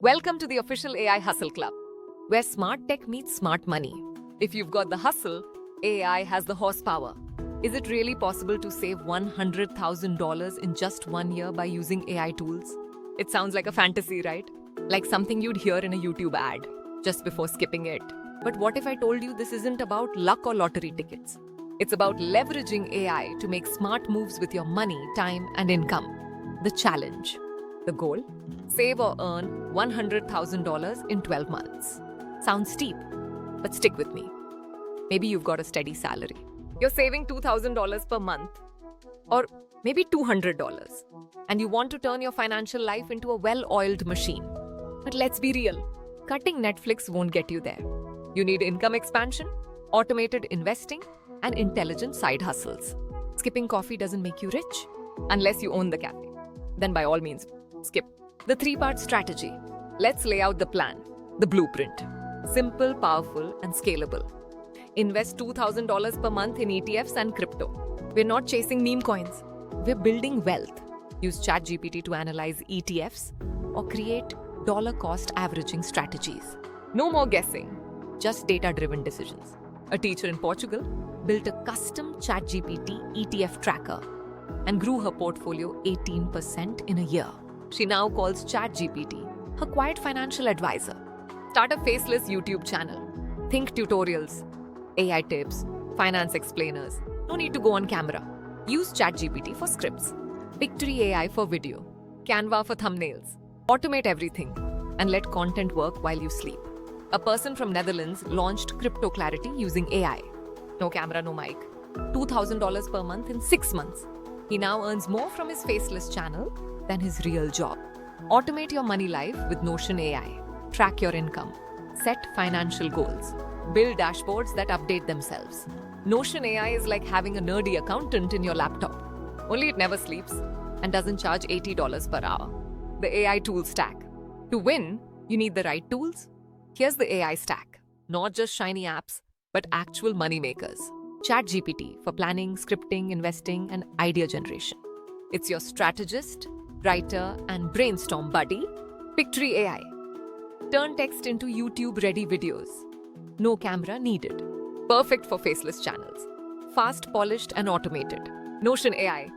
Welcome to the official AI Hustle Club, where smart tech meets smart money. If you've got the hustle, AI has the horsepower. Is it really possible to save $100,000 in just 1 year by using AI tools? It sounds like a fantasy, right? Like something you'd hear in a YouTube ad, just before skipping it. But what if I told you this isn't about luck or lottery tickets? It's about leveraging AI to make smart moves with your money, time, and income. The challenge. The goal? Save or earn $100,000 in 12 months. Sounds steep, but stick with me. Maybe you've got a steady salary. You're saving $2,000 per month, or maybe $200, and you want to turn your financial life into a well-oiled machine. But let's be real, cutting Netflix won't get you there. You need income expansion, automated investing, and intelligent side hustles. Skipping coffee doesn't make you rich, unless you own the cafe. Then by all means, skip. The 3-part strategy. Let's lay out the plan, the blueprint. Simple, powerful, and scalable. Invest $2,000 per month in ETFs and crypto. We're not chasing meme coins. We're building wealth. Use ChatGPT to analyze ETFs or create dollar-cost averaging strategies. No more guessing, just data-driven decisions. A teacher in Portugal built a custom ChatGPT ETF tracker and grew her portfolio 18% in a year. She now calls ChatGPT her quiet financial advisor. Start a Faceless YouTube channel. Think tutorials, AI tips, finance explainers. No need to go on camera. Use ChatGPT for scripts, Pictory AI for video, Canva for thumbnails. Automate everything and let content work while you sleep. A person from Netherlands launched Crypto Clarity using AI. No camera, no mic. $2,000 per month in 6 months. He now earns more from his Faceless channel than his real job. Automate your money life with Notion AI. Track your income. Set financial goals. Build dashboards that update themselves. Notion AI is like having a nerdy accountant in your laptop. Only it never sleeps and doesn't charge $80 per hour. The AI tool stack. To win, you need the right tools. Here's the AI stack. Not just shiny apps, but actual money makers. ChatGPT for planning, scripting, investing, and idea generation. It's your strategist, writer, and brainstorm buddy. Pictory AI. Turn text into YouTube-ready videos. No camera needed. Perfect for faceless channels. Fast, polished, and automated. Notion AI.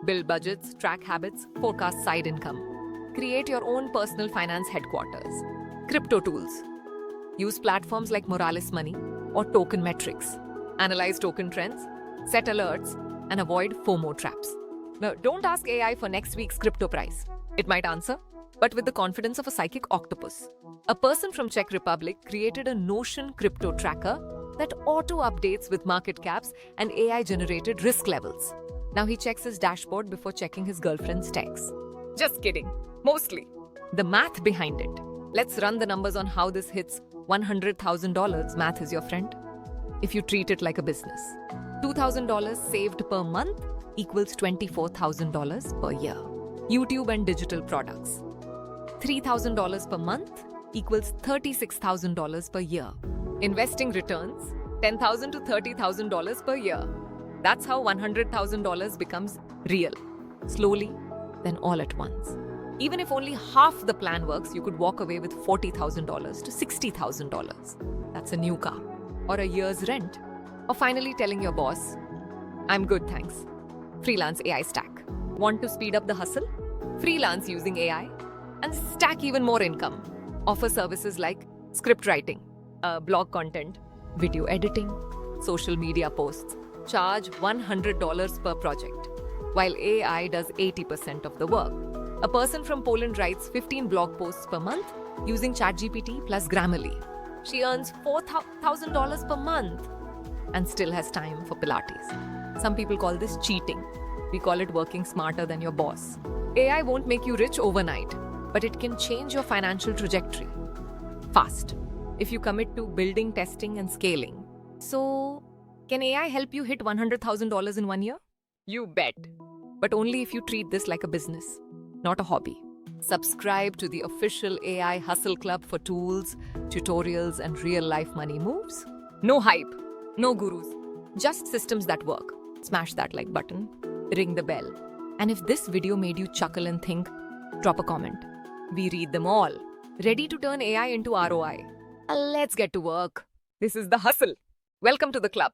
Build budgets, track habits, forecast side income. Create your own personal finance headquarters. Crypto tools. Use platforms like Morales Money or Token Metrics. Analyze token trends, set alerts, and avoid FOMO traps. Now, don't ask AI for next week's crypto price. It might answer, but with the confidence of a psychic octopus. A person from Czech Republic created a Notion crypto tracker that auto-updates with market caps and AI-generated risk levels. Now he checks his dashboard before checking his girlfriend's texts. Just kidding. Mostly. The math behind it. Let's run the numbers on how this hits $100,000. Math is your friend. If you treat it like a business. $2,000 saved per month equals $24,000 per year. YouTube and digital products. $3,000 per month equals $36,000 per year. Investing returns $10,000 to $30,000 per year. That's how $100,000 becomes real. Slowly, then all at once. Even if only half the plan works, you could walk away with $40,000 to $60,000. That's a new car. Or a year's rent. Or finally telling your boss, I'm good, thanks. Freelance AI stack. Want to speed up the hustle? Freelance using AI and stack even more income. Offer services like script writing, blog content, video editing, social media posts. Charge $100 per project, while AI does 80% of the work. A person from Poland writes 15 blog posts per month using ChatGPT plus Grammarly. She earns $4,000 per month and still has time for Pilates. Some people call this cheating. We call it working smarter than your boss. AI won't make you rich overnight, but it can change your financial trajectory. Fast. If you commit to building, testing, and scaling. So, can AI help you hit $100,000 in 1 year? You bet. But only if you treat this like a business, not a hobby. Subscribe to the official AI Hustle Club for tools, tutorials, and real-life money moves. No hype, no gurus, just systems that work. Smash that like button, ring the bell. And if this video made you chuckle and think, drop a comment. We read them all. ready to turn AI into ROI. Let's get to work. This is The Hustle. Welcome to the club.